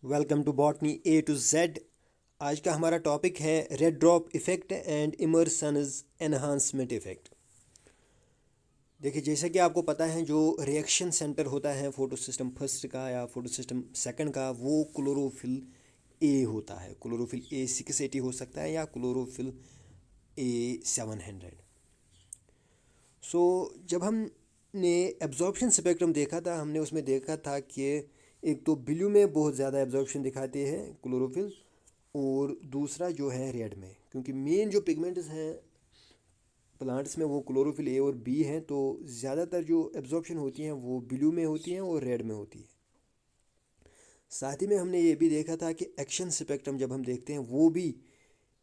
Welcome to botany A to Z. आज का हमारा टॉपिक है red drop effect and Emerson's enhancement effect. देखिए, जैसा कि आपको पता है, जो रिएक्शन सेंटर होता है फोटो सिस्टम फर्स्ट का या फोटो सिस्टम सेकंड का, वो क्लोरोफिल ए होता है। क्लोरोफिल ए 680 हो सकता है या क्लोरोफिल ए 700। जब हमने एब्जॉर्प्शन स्पेक्ट्रम देखा था, हमने उसमें देखा था कि एक तो ब्लू में बहुत ज़्यादा एब्जॉर्प्शन दिखाते हैं क्लोरोफिल, और दूसरा जो है रेड में, क्योंकि मेन जो पिगमेंट्स हैं प्लांट्स में वो क्लोरोफिल ए और बी हैं, तो ज़्यादातर जो एब्जॉर्प्शन होती हैं वो ब्लू में होती हैं और रेड में होती है। साथ ही में हमने ये भी देखा था कि एक्शन स्पेक्ट्रम जब हम देखते हैं वो भी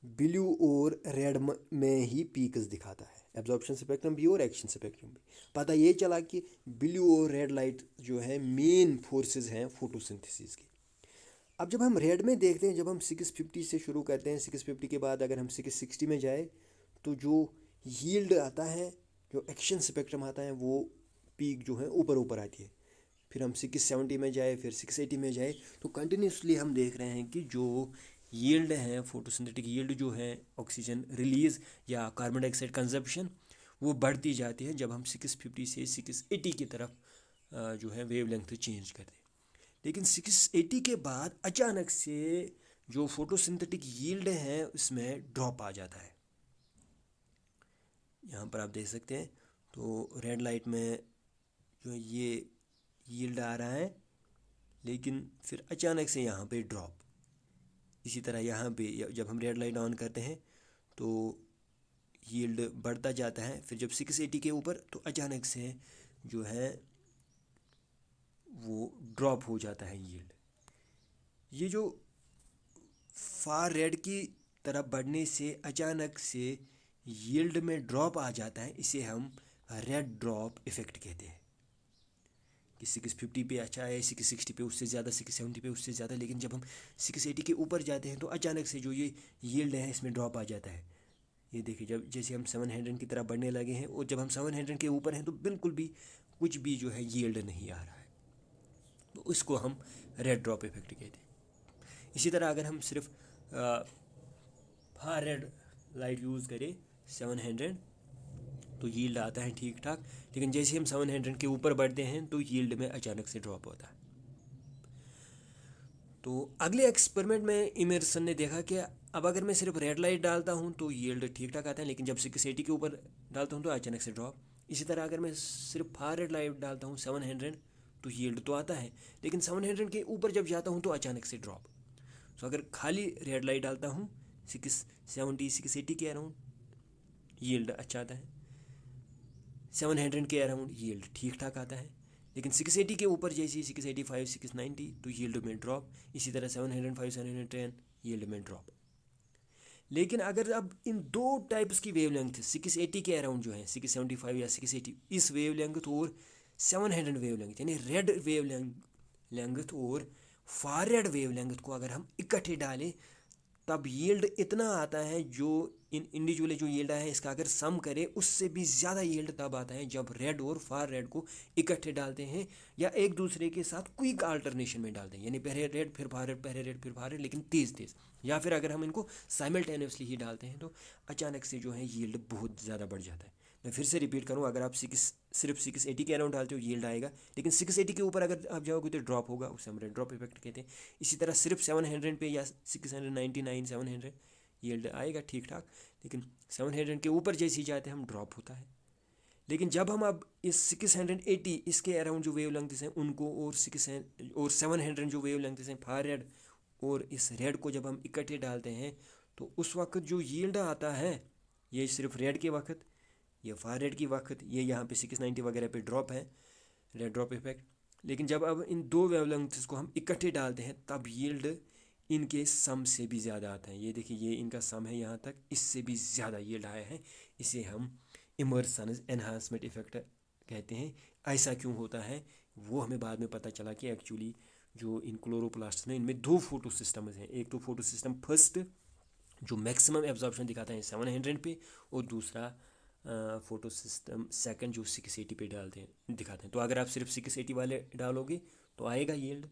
ब्लू और रेड में ही पीक्स दिखाता है। एब्जॉर्प्शन स्पेक्ट्रम भी और एक्शन स्पेक्ट्रम भी। पता ये चला कि ब्लू और रेड लाइट जो है मेन फोर्सेस हैं फोटोसिंथेसिस की। अब जब हम रेड में देखते हैं, जब हम 650 से शुरू करते हैं, 650 के बाद अगर हम 660 में जाए तो जो यील्ड आता है, जो एक्शन स्पेक्ट्रम आता है, वो पीक जो है ऊपर ऊपर आती है। फिर हम 670 में जाए, फिर 680 में जाए, तो कंटिन्यूसली हम देख रहे हैं कि जो यील्ड है, फोटोसिंथेटिक यील्ड जो है, ऑक्सीजन रिलीज या कार्बन डाइऑक्साइड कंजप्शन, वो बढ़ती जाती है जब हम 650 से 680 की तरफ जो है वेवलेंथ चेंज करते हैं। लेकिन 680 के बाद अचानक से जो फोटोसिंथेटिक यील्ड है उसमें ड्रॉप आ जाता है। यहाँ पर आप देख सकते हैं, तो रेड लाइट में जो ये यील्ड आ रहा है, लेकिन फिर अचानक से यहाँ पे ड्रॉप। इसी तरह यहाँ पे जब हम रेड लाइट ऑन करते हैं तो यील्ड बढ़ता जाता है, फिर जब 680 के ऊपर तो अचानक से जो है वो ड्रॉप हो जाता है यील्ड। ये जो फार रेड की तरफ बढ़ने से अचानक से यील्ड में ड्रॉप आ जाता है, इसे हम रेड ड्रॉप इफ़ेक्ट कहते हैं। कि 650 पे अच्छा है, 660 पे उससे ज़्यादा, 670 पे उससे ज़्यादा, लेकिन जब हम 680 के ऊपर जाते हैं तो अचानक से जो ये यील्ड है इसमें ड्रॉप आ जाता है। ये देखिए, जब जैसे हम 700 की तरफ बढ़ने लगे हैं और जब हम 700 के ऊपर हैं तो बिल्कुल भी कुछ भी जो है यील्ड नहीं आ रहा है, तो उसको हम रेड ड्रॉप इफेक्ट कहते हैं। इसी तरह अगर हम सिर्फ फार रेड लाइट यूज़ करें 700, तो यील्ड आता है ठीक ठाक, लेकिन जैसे हम 700 के ऊपर बढ़ते हैं तो यील्ड में अचानक से ड्रॉप होता है। तो अगले एक्सपेरिमेंट में इमर्सन ने देखा कि अब अगर मैं सिर्फ रेड लाइट डालता हूँ तो यील्ड ठीक ठाक आता है, लेकिन जब 680 के ऊपर डालता हूँ तो अचानक से ड्रॉप। इसी तरह अगर मैं सिर्फ फार रेड लाइट डालता हूँ 700, तो यील्ड तो आता है, लेकिन 700 के ऊपर जब जाता हूँ तो अचानक से ड्रॉप। तो अगर खाली रेड लाइट डालता हूँ 680 के अराउंड, यील्ड अच्छा आता है। 700 के अराउंड यील्ड ठीक ठाक आता है, लेकिन 680 के ऊपर जैसे 685, 690 तो यील्ड में ड्रॉप। इसी तरह 705, 710 यील्ड में ड्रॉप। लेकिन अगर अब इन दो टाइप्स की वेवलेंथ 680 के अराउंड जो है, 675 या 680, इस वेवलेंथ और 700 वेवलेंथ यानी रेड वेवलेंथ और फार रेड वेवलेंथ को अगर हम इकट्ठे डालें, तब यील्ड इतना आता है, जो इन इंडिविजुअली जो यील्ड है इसका अगर सम करें उससे भी ज़्यादा यील्ड तब आता है जब रेड और फार रेड को इकट्ठे डालते हैं या एक दूसरे के साथ क्विक अल्टरनेशन में डालते हैं, यानी पहले रेड फिर फार रेड, पहले रेड फिर फार रेड, लेकिन तेज़ तेज़। या फिर अगर हम इनको साइमल्टेनियसली ही डालते हैं तो अचानक से जो है यील्ड बहुत ज़्यादा बढ़ जाता है। मैं फिर से रिपीट करूँ, अगर आप सिर्फ 680 के अराउंड डालते हो यील्ड आएगा, लेकिन 680 के ऊपर अगर आप जाओगे तो ड्रॉप होगा, उसे हम रेड ड्रॉप इफेक्ट कहते हैं। इसी तरह सिर्फ 700 पे या 699, 700 यील्ड आएगा ठीक ठाक, लेकिन 700 के ऊपर जैसे ही जाते हैं हम ड्रॉप होता है। लेकिन जब हम अब इस 680 इसके अराउंड जो वेव लेंथ्स हैं उनको और 700 जो वेव लेंथ्स हैं फार रेड और इस रेड को जब हम इकट्ठे डालते हैं, तो उस वक्त जो यील्ड आता है, ये सिर्फ रेड के वक्त, ये फार रेड की वक्त, ये यहाँ पे 690 वगैरह पे ड्रॉप है, रेड ड्रॉप इफेक्ट। लेकिन जब अब इन दो वेवलेंथ्स को हम इकट्ठे डालते हैं तब यील्ड इनके सम से भी ज़्यादा आता है। ये देखिए, ये इनका सम है यहाँ तक, इससे भी ज़्यादा यील्ड आया है। इसे हम इमर्सन्स एनहांसमेंट इफेक्ट कहते हैं। ऐसा क्यों होता है वो हमें बाद में पता चला कि एक्चुअली जो इन क्लोरोप्लास्ट में इनमें दो फोटो सिस्टम्स हैं। एक तो फोटो सिस्टम फर्स्ट जो मैक्सिमम एब्जॉर्प्शन दिखाता है 700 पे, और दूसरा फोटो सिस्टम सेकंड जो 680 पे डालते हैं दिखाते हैं। तो अगर आप सिर्फ 680 वाले डालोगे तो आएगा यील्ड,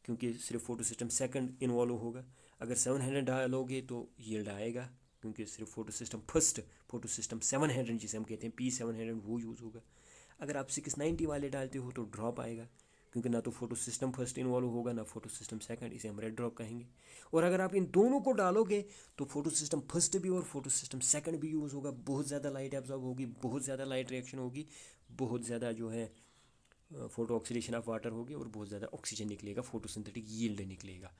क्योंकि सिर्फ फोटो सिस्टम सेकंड इन्वॉल्व होगा। अगर 700 डालोगे तो यील्ड आएगा, क्योंकि सिर्फ photo system first, photo system 700 जिसे हम कहते हैं P700 वो यूज़ होगा। अगर आप 690 वाले डालते हो तो ड्रॉप आएगा, क्योंकि ना तो फोटो सिस्टम फर्स्ट इन्वॉल्व होगा ना फोटो सिस्टम सेकंड, इसे हम रेड ड्रॉप कहेंगे। और अगर आप इन दोनों को डालोगे तो फोटो सिस्टम फर्स्ट भी और फोटो सिस्टम सेकंड भी यूज़ होगा, बहुत ज़्यादा लाइट एब्जॉर्ब होगी, बहुत ज़्यादा लाइट रिएक्शन होगी, बहुत ज़्यादा जो है फोटो ऑक्सीडेशन ऑफ वाटर होगी और बहुत ज़्यादा ऑक्सीजन निकलेगा, फोटोसिंथेटिक यील्ड निकलेगा।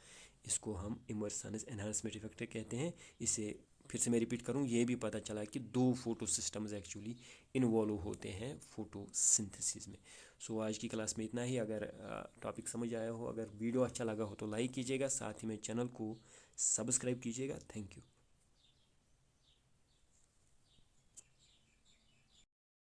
इसको हम इमर्सन्स एनहांसमेंट इफेक्ट कहते हैं। इसे फिर से मैं रिपीट करूँ, ये भी पता चला कि दो फोटो सिस्टम्स एक्चुअली इन्वॉल्व होते हैं फोटोसिंथेसिस में। सो आज की क्लास में इतना ही। अगर टॉपिक समझ आया हो, अगर वीडियो अच्छा लगा हो तो लाइक कीजिएगा, साथ ही में चैनल को सब्सक्राइब कीजिएगा। Thank you.